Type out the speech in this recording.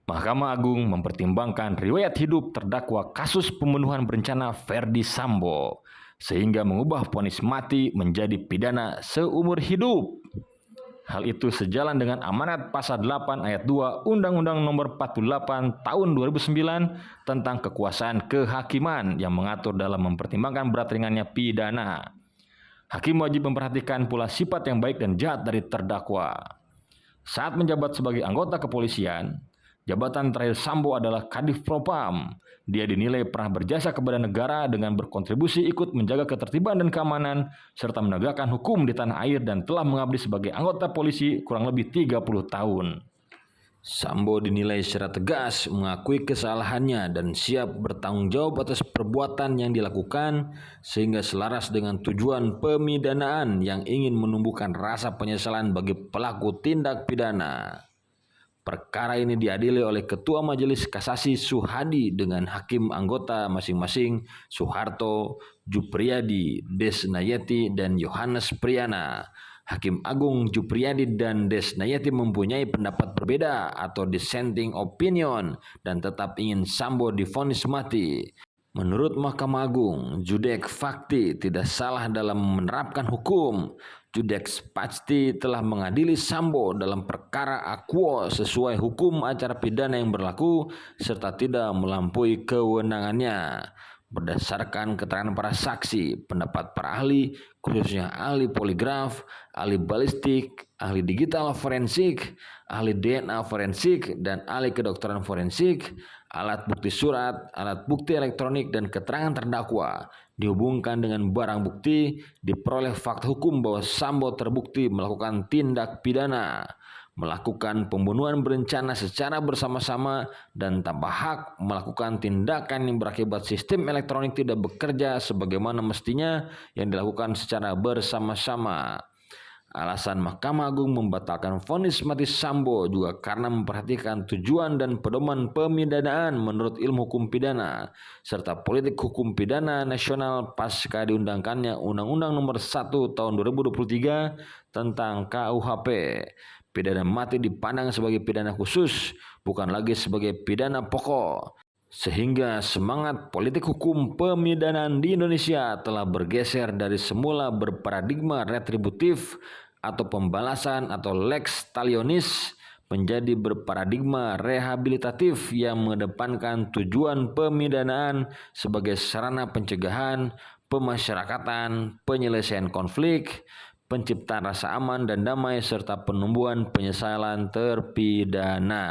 Mahkamah Agung mempertimbangkan riwayat hidup terdakwa kasus pembunuhan berencana Ferdy Sambo, sehingga mengubah vonis mati menjadi pidana seumur hidup. Hal itu sejalan dengan amanat pasal 8 ayat 2 Undang-Undang Nomor 48 Tahun 2009 tentang kekuasaan kehakiman yang mengatur dalam mempertimbangkan berat ringannya pidana. Hakim wajib memperhatikan pula sifat yang baik dan jahat dari terdakwa. Saat menjabat sebagai anggota kepolisian, jabatan terakhir Sambo adalah Kadif Propam. Dia dinilai pernah berjasa kepada negara dengan berkontribusi ikut menjaga ketertiban dan keamanan, serta menegakkan hukum di tanah air dan telah mengabdi sebagai anggota polisi kurang lebih 30 tahun. Sambo dinilai secara tegas mengakui kesalahannya dan siap bertanggung jawab atas perbuatan yang dilakukan, sehingga selaras dengan tujuan pemidanaan yang ingin menumbuhkan rasa penyesalan bagi pelaku tindak pidana. Perkara ini diadili oleh Ketua Majelis Kasasi Suhadi dengan hakim anggota masing-masing Soeharto, Jupriyadi, Desnayeti, dan Yohanes Priyana. Hakim Agung Jupriyadi dan Desnayeti mempunyai pendapat berbeda atau dissenting opinion dan tetap ingin Sambo divonis mati. Menurut Mahkamah Agung, Judek Fakti tidak salah dalam menerapkan hukum. Judek Pasti telah mengadili Sambo dalam perkara akuo sesuai hukum acara pidana yang berlaku serta tidak melampaui kewenangannya. Berdasarkan keterangan para saksi, pendapat para ahli, khususnya ahli poligraf, ahli balistik, ahli digital forensik, ahli DNA forensik, dan ahli kedokteran forensik, alat bukti surat, alat bukti elektronik, dan keterangan terdakwa dihubungkan dengan barang bukti, diperoleh fakta hukum bahwa Sambo terbukti melakukan tindak pidana, melakukan pembunuhan berencana secara bersama-sama dan tanpa hak, melakukan tindakan yang berakibat sistem elektronik tidak bekerja sebagaimana mestinya yang dilakukan secara bersama-sama. Alasan Mahkamah Agung membatalkan vonis mati Sambo juga karena memperhatikan tujuan dan pedoman pemidanaan menurut ilmu hukum pidana, serta politik hukum pidana nasional pasca diundangkannya Undang-Undang Nomor 1 Tahun 2023 tentang KUHP. Pidana mati dipandang sebagai pidana khusus, bukan lagi sebagai pidana pokok. Sehingga semangat politik hukum pemidanaan di Indonesia telah bergeser dari semula berparadigma retributif atau pembalasan atau lex talionis menjadi berparadigma rehabilitatif yang mengedepankan tujuan pemidanaan sebagai sarana pencegahan, pemasyarakatan, penyelesaian konflik, penciptaan rasa aman dan damai, serta penumbuhan penyesalan terpidana.